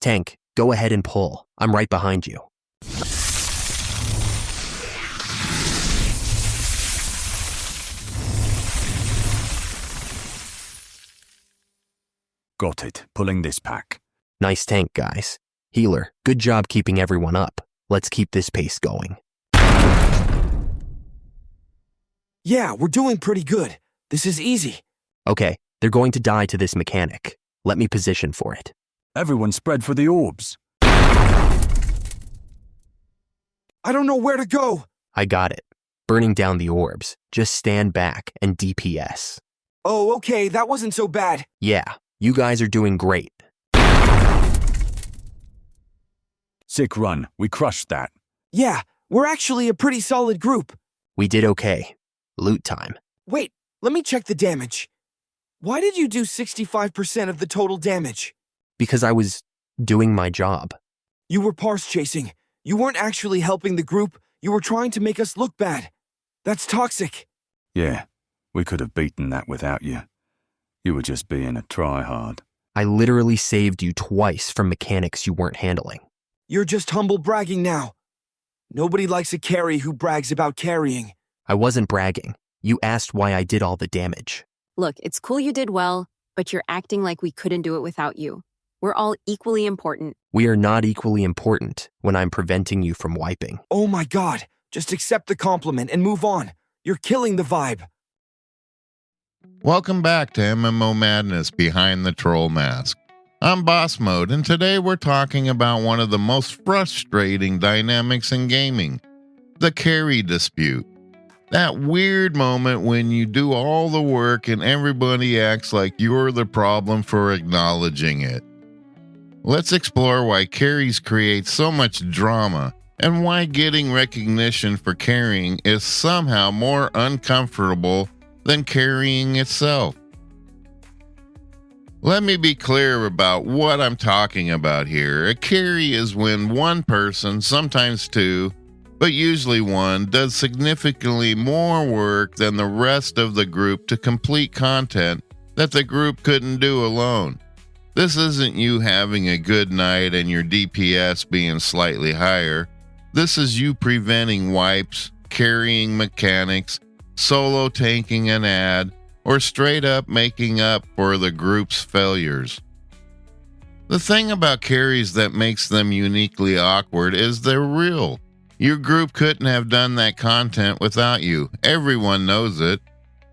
Tank, go ahead and pull. I'm right behind you. Got it. Pulling this pack. Nice tank, guys. Healer, good job keeping everyone up. Let's keep this pace going. Yeah, we're doing pretty good. This is easy. Okay, they're going to die to this mechanic. Let me position for it. Everyone spread for the orbs. I don't know where to go. I got it. Burning down the orbs. Just stand back and DPS. Oh, okay, that wasn't so bad. Yeah, you guys are doing great. Sick run. We crushed that. Yeah, we're actually a pretty solid group. We did okay. Loot time. Wait, let me check the damage. Why did you do 65% of the total damage? Because I was doing my job. You were parse chasing. You weren't actually helping the group. You were trying to make us look bad. That's toxic. Yeah, we could have beaten that without you. You were just being a tryhard. I literally saved you twice from mechanics you weren't handling. You're just humble bragging now. Nobody likes a carry who brags about carrying. I wasn't bragging. You asked why I did all the damage. Look, it's cool you did well, but you're acting like we couldn't do it without you. We're all equally important. We are not equally important when I'm preventing you from wiping. Oh my god, just accept the compliment and move on. You're killing the vibe. Welcome back to MMO Madness Behind the Troll Mask. I'm Boss Mode, and today we're talking about one of the most frustrating dynamics in gaming, the carry dispute. That weird moment when you do all the work and everybody acts like you're the problem for acknowledging it. Let's explore why carries create so much drama and why getting recognition for carrying is somehow more uncomfortable than carrying itself. Let me be clear about what I'm talking about here. A carry is when one person, sometimes two, but usually one, does significantly more work than the rest of the group to complete content that the group couldn't do alone. This isn't you having a good night and your DPS being slightly higher. This is you preventing wipes, carrying mechanics, solo tanking an ad, or straight up making up for the group's failures. The thing about carries that makes them uniquely awkward is they're real. Your group couldn't have done that content without you. Everyone knows it.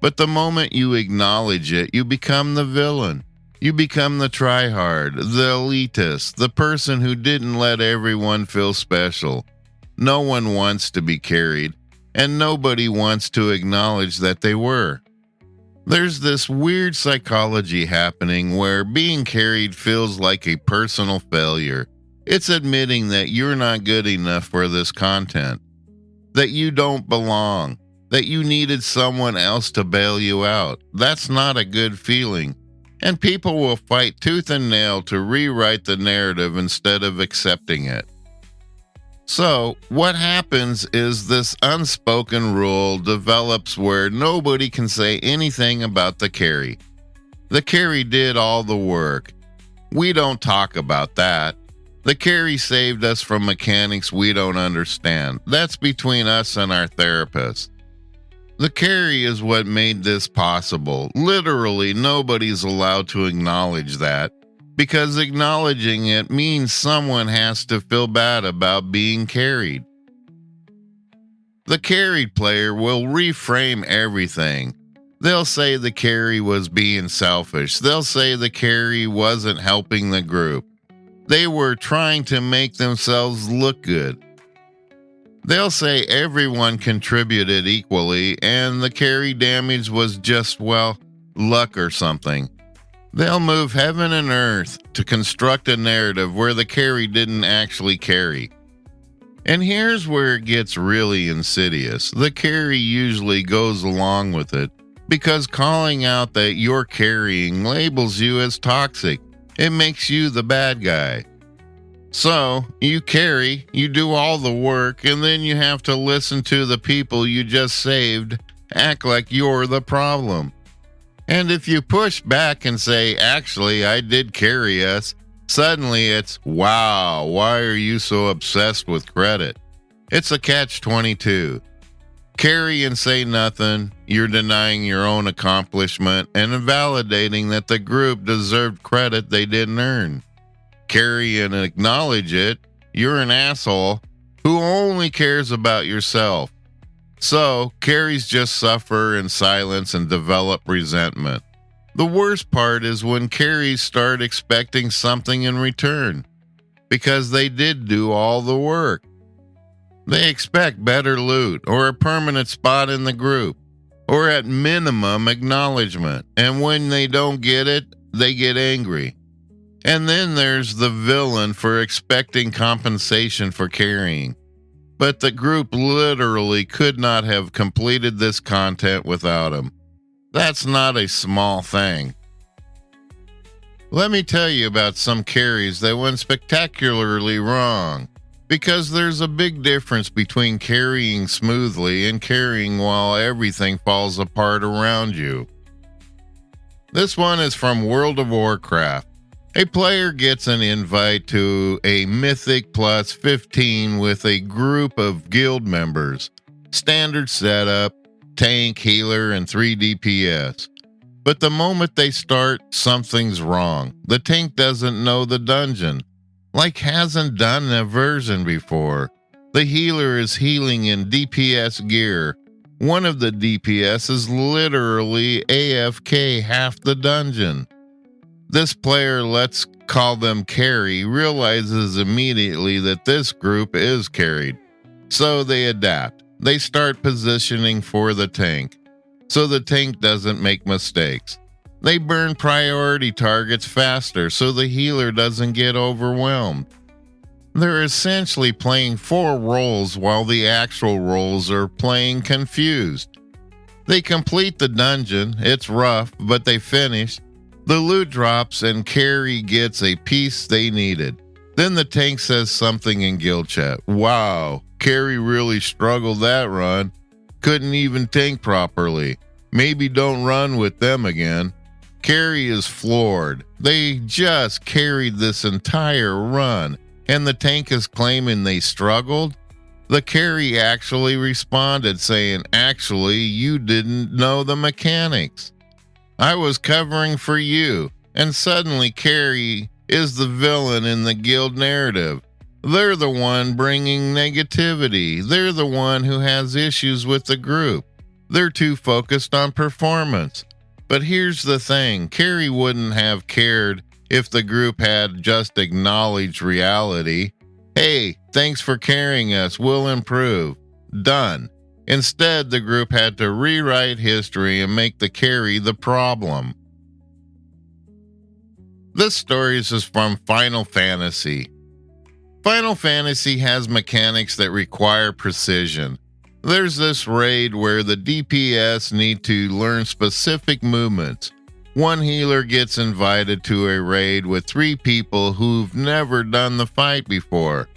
But the moment you acknowledge it, you become the villain. You become the tryhard, the elitist, the person who didn't let everyone feel special. No one wants to be carried, and nobody wants to acknowledge that they were. There's this weird psychology happening where being carried feels like a personal failure. It's admitting that you're not good enough for this content, that you don't belong, that you needed someone else to bail you out. That's not a good feeling, and people will fight tooth and nail to rewrite the narrative instead of accepting it. So, what happens is this unspoken rule develops where nobody can say anything about the carry. The carry did all the work. We don't talk about that. The carry saved us from mechanics we don't understand. That's between us and our therapist. The carry is what made this possible. Literally, nobody's allowed to acknowledge that, because acknowledging it means someone has to feel bad about being carried. The carried player will reframe everything. They'll say the carry was being selfish. They'll say the carry wasn't helping the group. They were trying to make themselves look good. They'll say everyone contributed equally and the carry damage was just, well, luck or something. They'll move heaven and earth to construct a narrative where the carry didn't actually carry. And here's where it gets really insidious. The carry usually goes along with it because calling out that you're carrying labels you as toxic. It makes you the bad guy. So, you carry, you do all the work, and then you have to listen to the people you just saved act like you're the problem. And if you push back and say, actually, I did carry us, Suddenly it's, wow, why are you so obsessed with credit? It's a catch-22. Carry and say nothing, you're denying your own accomplishment and invalidating that the group deserved credit they didn't earn. Carry and acknowledge it, you're an asshole who only cares about yourself. So, carries just suffer in silence and develop resentment. The worst part is when carries start expecting something in return, because they did do all the work. They expect better loot, or a permanent spot in the group, or at minimum acknowledgement, and when they don't get it, they get angry. And then there's the villain for expecting compensation for carrying. But the group literally could not have completed this content without him. That's not a small thing. Let me tell you about some carries that went spectacularly wrong, because there's a big difference between carrying smoothly and carrying while everything falls apart around you. This one is from World of Warcraft. A player gets an invite to a Mythic plus 15 with a group of guild members. Standard setup, tank, healer, and 3 DPS. But the moment they start, something's wrong. The tank doesn't know the dungeon, like hasn't done a version before. The healer is healing in DPS gear. One of the DPS is literally AFK half the dungeon. This player, let's call them carry, realizes immediately that this group is carried. So they adapt. They start positioning for the tank, so the tank doesn't make mistakes. They burn priority targets faster so the healer doesn't get overwhelmed. They're essentially playing 4 roles while the actual roles are playing confused. They complete the dungeon, it's rough, but they finish. The loot drops and carry gets a piece they needed. Then the tank says something in guild chat. Wow, carry really struggled that run. Couldn't even tank properly. Maybe don't run with them again. Carry is floored. They just carried this entire run, and the tank is claiming they struggled? The carry actually responded saying, actually, you didn't know the mechanics. I was covering for you, and suddenly carry is the villain in the guild narrative. They're the one bringing negativity. They're the one who has issues with the group. They're too focused on performance. But here's the thing, carry wouldn't have cared if the group had just acknowledged reality. Hey, thanks for carrying us, we'll improve. Done. Instead, the group had to rewrite history and make the carry the problem. This story is from Final Fantasy. Final Fantasy has mechanics that require precision. There's this raid where the DPS need to learn specific movements. One healer gets invited to a raid with 3 people who've never done the fight before.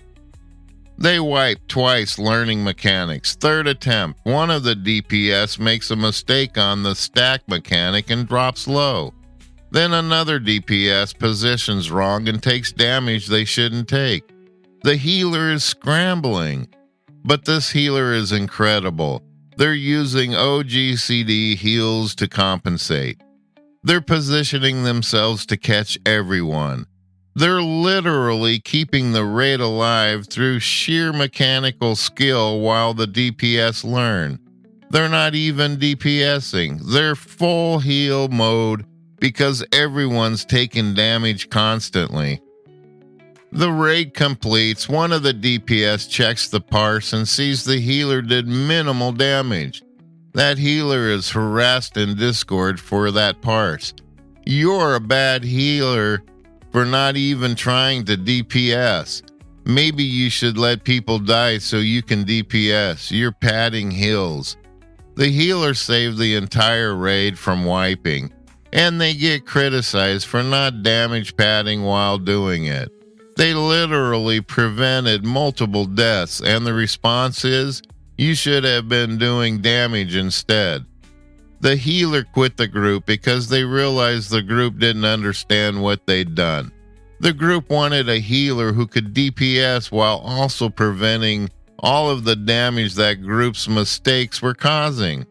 They wipe twice learning mechanics. Third attempt, one of the DPS makes a mistake on the stack mechanic and drops low. Then another DPS positions wrong and takes damage they shouldn't take. The healer is scrambling. But this healer is incredible. They're using OGCD heals to compensate. They're positioning themselves to catch everyone. They're literally keeping the raid alive through sheer mechanical skill while the DPS learn. They're not even DPSing. They're full heal mode because everyone's taking damage constantly. The raid completes, one of the DPS checks the parse and sees the healer did minimal damage. That healer is harassed in Discord for that parse. You're a bad healer for not even trying to DPS. Maybe you should let people die so you can DPS. You're padding heals. The healer saved the entire raid from wiping, and they get criticized for not damage padding while doing it. They literally prevented multiple deaths, and the response is, you should have been doing damage instead. The healer quit the group because they realized the group didn't understand what they'd done. The group wanted a healer who could DPS while also preventing all of the damage that group's mistakes were causing.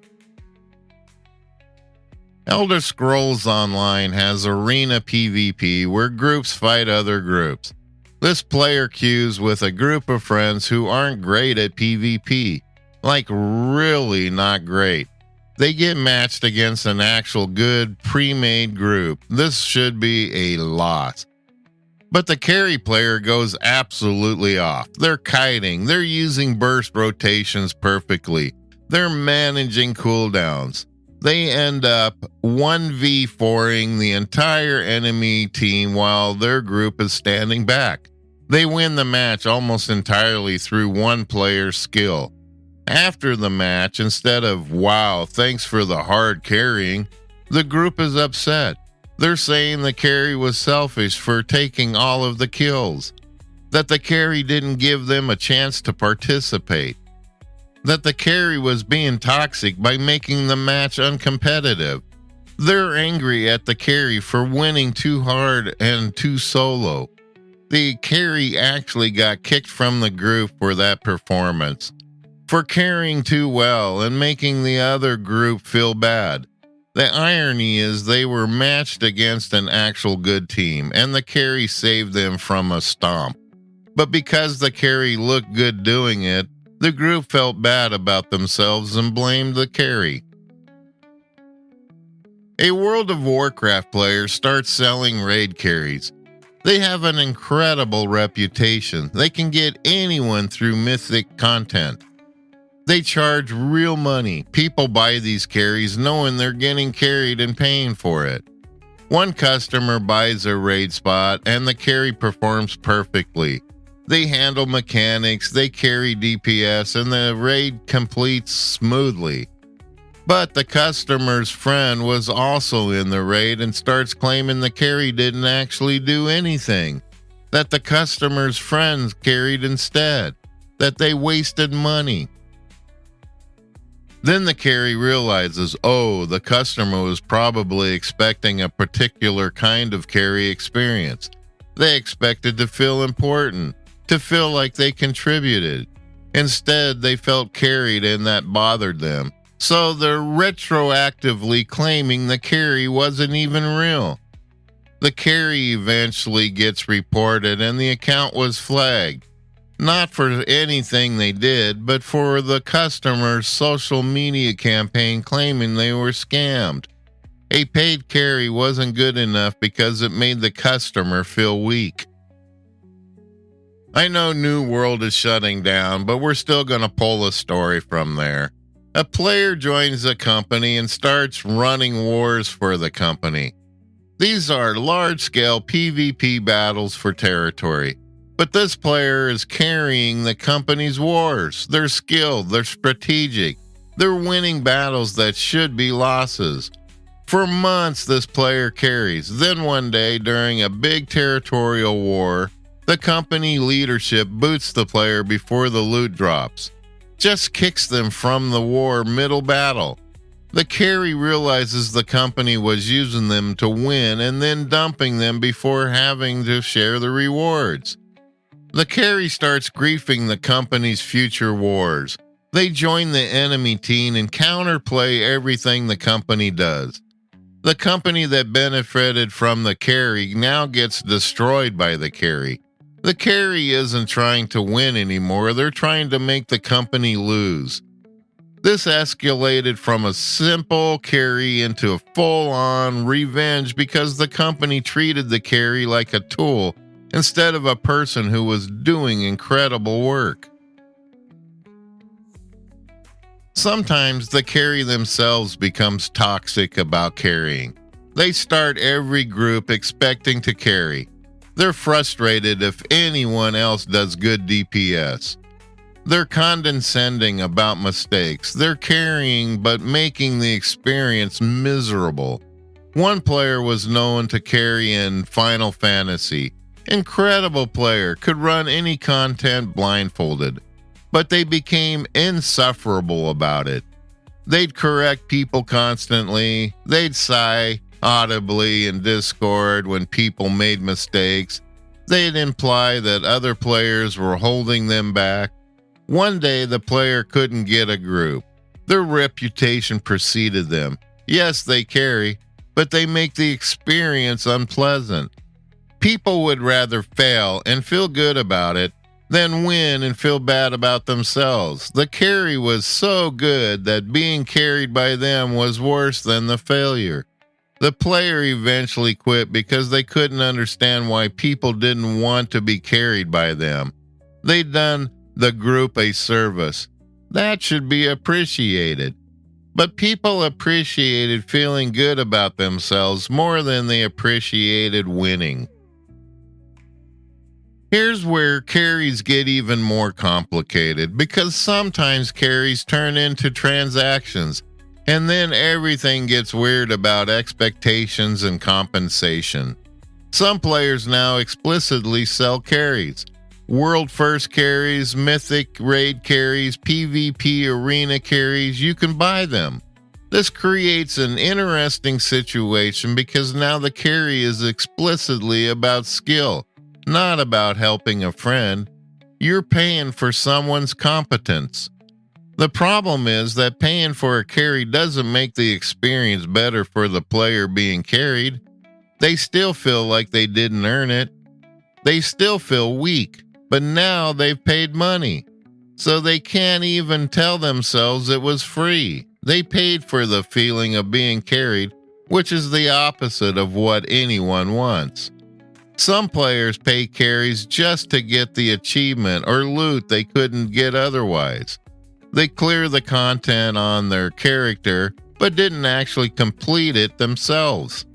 Elder Scrolls Online has arena PvP where groups fight other groups. This player queues with a group of friends who aren't great at PvP, like really not great. They get matched against an actual good pre-made group. This should be a loss. But the carry player goes absolutely off. They're kiting, they're using burst rotations perfectly, they're managing cooldowns. They end up 1v4ing the entire enemy team while their group is standing back. They win the match almost entirely through one player's skill. After the match, instead of, "Wow, thanks for the hard carrying," the group is upset. They're saying the carry was selfish for taking all of the kills, that the carry didn't give them a chance to participate, that the carry was being toxic by making the match uncompetitive. They're angry at the carry for winning too hard and too solo. The carry actually got kicked from the group for that performance, for carrying too well and making the other group feel bad. The irony is they were matched against an actual good team, and the carry saved them from a stomp. But because the carry looked good doing it, the group felt bad about themselves and blamed the carry. A World of Warcraft player starts selling raid carries. They have an incredible reputation. They can get anyone through mythic content. They charge real money. People buy these carries knowing they're getting carried and paying for it. One customer buys a raid spot and the carry performs perfectly. They handle mechanics, they carry DPS, and the raid completes smoothly. But the customer's friend was also in the raid and starts claiming the carry didn't actually do anything, that the customer's friends carried instead, that they wasted money. Then the carry realizes, the customer was probably expecting a particular kind of carry experience. They expected to feel important, to feel like they contributed. Instead, they felt carried and that bothered them. So they're retroactively claiming the carry wasn't even real. The carry eventually gets reported and the account was flagged. Not for anything they did, but for the customer's social media campaign claiming they were scammed. A paid carry wasn't good enough because it made the customer feel weak. I know New World is shutting down, but we're still going to pull a story from there. A player joins a company and starts running wars for the company. These are large-scale PvP battles for territory. But this player is carrying the company's wars. They're skilled, they're strategic, they're winning battles that should be losses. For months, this player carries. Then one day, during a big territorial war, the company leadership boots the player before the loot drops. Just kicks them from the war middle battle. The carry realizes the company was using them to win and then dumping them before having to share the rewards. The carry starts griefing the company's future wars. They join the enemy team and counterplay everything the company does. The company that benefited from the carry now gets destroyed by the carry. The carry isn't trying to win anymore, they're trying to make the company lose. This escalated from a simple carry into a full-on revenge because the company treated the carry like a tool instead of a person who was doing incredible work. Sometimes the carry themselves becomes toxic about carrying. They start every group expecting to carry. They're frustrated if anyone else does good DPS. They're condescending about mistakes. They're carrying but making the experience miserable. One player was known to carry in Final Fantasy. Incredible player, could run any content blindfolded, but they became insufferable about it. They'd correct people constantly, they'd sigh audibly in Discord when people made mistakes, They'd imply that other players were holding them back. One day, the player couldn't get a group. Their reputation preceded them. Yes, they carry, but they make the experience unpleasant. People would rather fail and feel good about it than win and feel bad about themselves. The carry was so good that being carried by them was worse than the failure. The player eventually quit because they couldn't understand why people didn't want to be carried by them. They'd done the group a service. That should be appreciated. But people appreciated feeling good about themselves more than they appreciated winning. Here's where carries get even more complicated, because sometimes carries turn into transactions, and then everything gets weird about expectations and compensation. Some players now explicitly sell carries. World First carries, Mythic Raid carries, PvP Arena carries, you can buy them. This creates an interesting situation because now the carry is explicitly about skill, not about helping a friend. You're paying for someone's competence. The problem is that paying for a carry doesn't make the experience better for the player being carried. They still feel like they didn't earn it. They still feel weak. But now they've paid money, so they can't even tell themselves it was free. They paid for the feeling of being carried, which is the opposite of what anyone wants. Some players pay carries just to get the achievement or loot they couldn't get otherwise. They clear the content on their character, but didn't actually complete it themselves.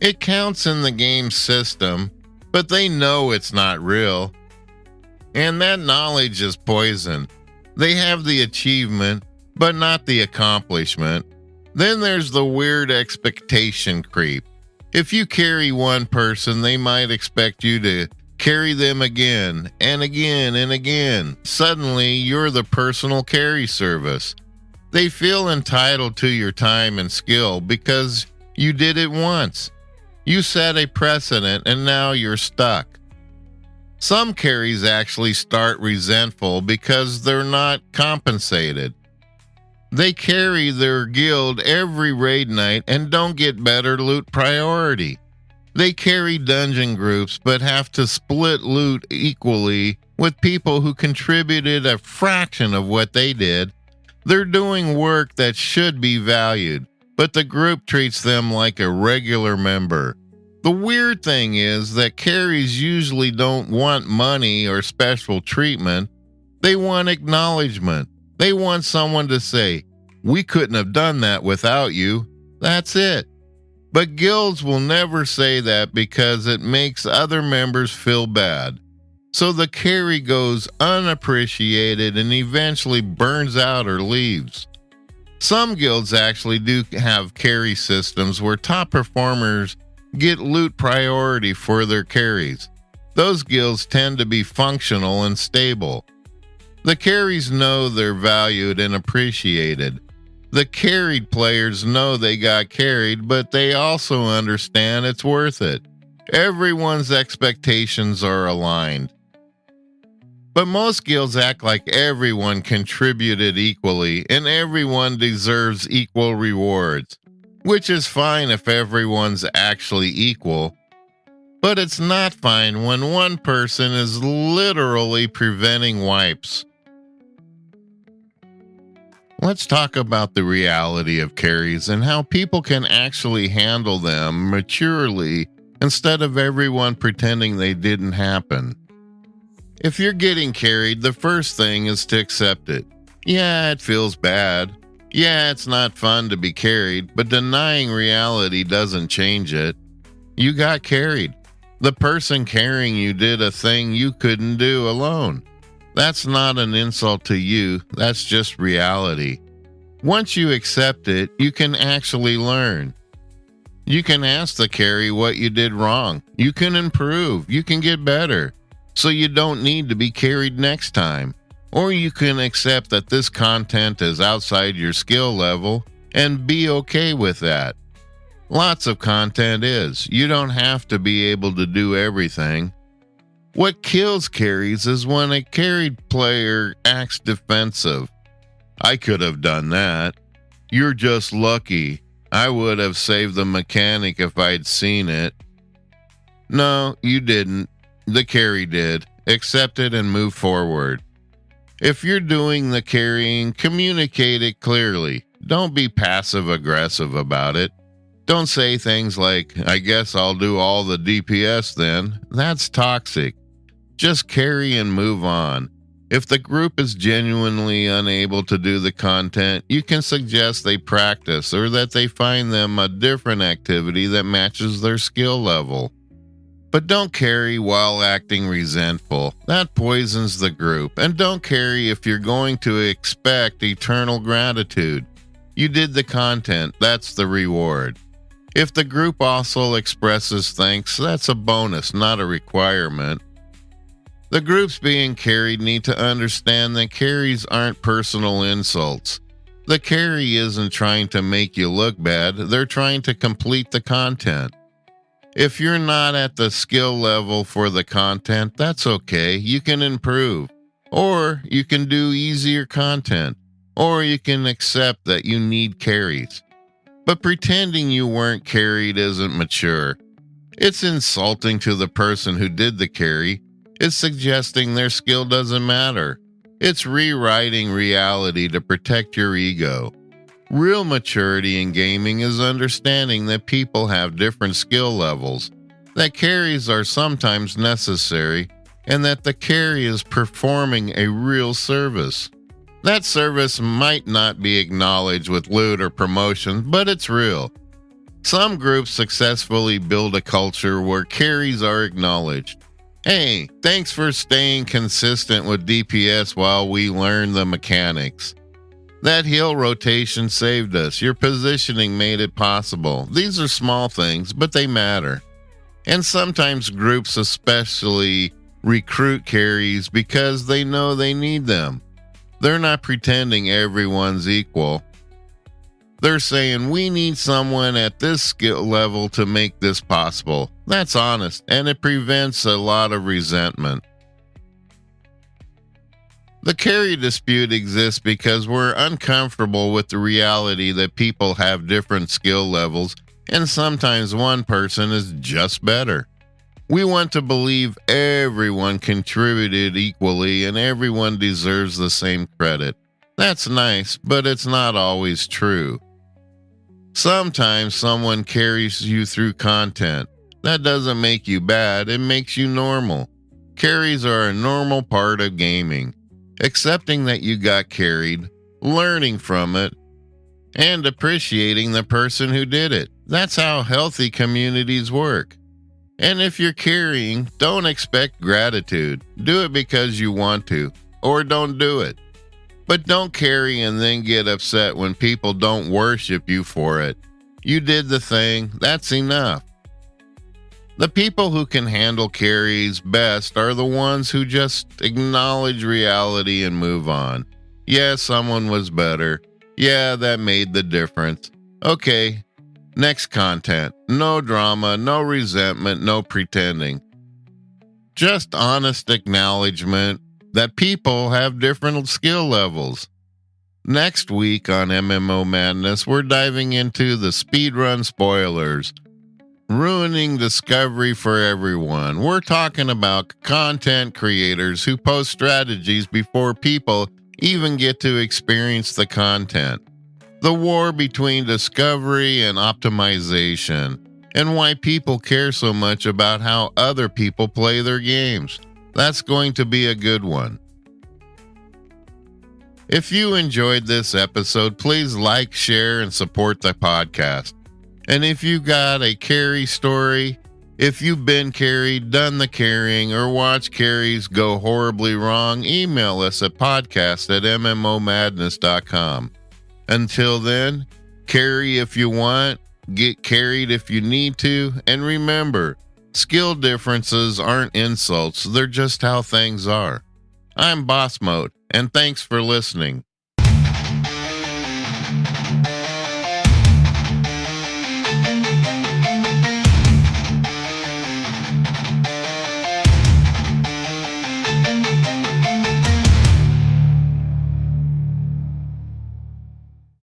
It counts in the game system, but they know it's not real. And that knowledge is poison. They have the achievement, but not the accomplishment. Then there's the weird expectation creep. If you carry one person, they might expect you to carry them again and again and again. Suddenly, you're the personal carry service. They feel entitled to your time and skill because you did it once. You set a precedent and now you're stuck. Some carries actually start resentful because they're not compensated. They carry their guild every raid night and don't get better loot priority. They carry dungeon groups but have to split loot equally with people who contributed a fraction of what they did. They're doing work that should be valued, but the group treats them like a regular member. The weird thing is that carries usually don't want money or special treatment. They want acknowledgement. They want someone to say, "We couldn't have done that without you." That's it. But guilds will never say that because it makes other members feel bad. So the carry goes unappreciated and eventually burns out or leaves. Some guilds actually do have carry systems where top performers get loot priority for their carries. Those guilds tend to be functional and stable. The carries know they're valued and appreciated. The carried players know they got carried, but they also understand it's worth it. Everyone's expectations are aligned. But most guilds act like everyone contributed equally and everyone deserves equal rewards, which is fine if everyone's actually equal. But it's not fine when one person is literally preventing wipes. Let's talk about the reality of carries and how people can actually handle them maturely instead of everyone pretending they didn't happen. If you're getting carried, the first thing is to accept it. Yeah, it feels bad. Yeah, it's not fun to be carried, but denying reality doesn't change it. You got carried. The person carrying you did a thing you couldn't do alone. That's not an insult to you, that's just reality. Once you accept it, you can actually learn. You can ask the carry what you did wrong. You can improve. You can get better. So you don't need to be carried next time. Or you can accept that this content is outside your skill level and be okay with that. Lots of content is. You don't have to be able to do everything. What kills carries is when a carried player acts defensive. I could have done that. You're just lucky. I would have saved the mechanic if I'd seen it. No, you didn't. The carry did. Accept it and move forward. If you're doing the carrying, communicate it clearly. Don't be passive-aggressive about it. Don't say things like, I guess I'll do all the DPS then. That's toxic. Just carry and move on. If the group is genuinely unable to do the content, you can suggest they practice or that they find them a different activity that matches their skill level. But don't carry while acting resentful. That poisons the group. And don't carry if you're going to expect eternal gratitude. You did the content, that's the reward. If the group also expresses thanks, that's a bonus, not a requirement. The groups being carried need to understand that carries aren't personal insults. The carry isn't trying to make you look bad, they're trying to complete the content. If you're not at the skill level for the content, that's okay, you can improve. Or you can do easier content. Or you can accept that you need carries. But pretending you weren't carried isn't mature. It's insulting to the person who did the carry. It's suggesting their skill doesn't matter. It's rewriting reality to protect your ego. Real maturity in gaming is understanding that people have different skill levels, that carries are sometimes necessary, and that the carry is performing a real service. That service might not be acknowledged with loot or promotion, but it's real. Some groups successfully build a culture where carries are acknowledged. Hey, thanks for staying consistent with DPS while we learn the mechanics. That heal rotation saved us. Your positioning made it possible. These are small things, but they matter. And sometimes groups especially recruit carries because they know they need them. They're not pretending everyone's equal. They're saying, we need someone at this skill level to make this possible. That's honest, and it prevents a lot of resentment. The carry dispute exists because we're uncomfortable with the reality that people have different skill levels, and sometimes one person is just better. We want to believe everyone contributed equally and everyone deserves the same credit. That's nice, but it's not always true. Sometimes someone carries you through content. That doesn't make you bad, it makes you normal. Carries are a normal part of gaming. Accepting that you got carried, learning from it, and appreciating the person who did it. That's how healthy communities work. And if you're carrying, don't expect gratitude. Do it because you want to, or don't do it. But don't carry and then get upset when people don't worship you for it. You did the thing, that's enough. The people who can handle carries best are the ones who just acknowledge reality and move on. Yeah, someone was better. Yeah, that made the difference. Okay. Next content. No drama, no resentment, no pretending. Just honest acknowledgement that people have different skill levels. Next week on MMO Madness, we're diving into the speedrun spoilers, ruining discovery for everyone. We're talking about content creators who post strategies before people even get to experience the content. The war between discovery and optimization, and why people care so much about how other people play their games. That's going to be a good one. If you enjoyed this episode, please like, share, and support the podcast. And if you got a carry story, if you've been carried, done the carrying, or watched carries go horribly wrong, email us at podcast@mmomadness.com. Until then, carry if you want, get carried if you need to, and remember, skill differences aren't insults, they're just how things are. I'm Boss Mode, and thanks for listening.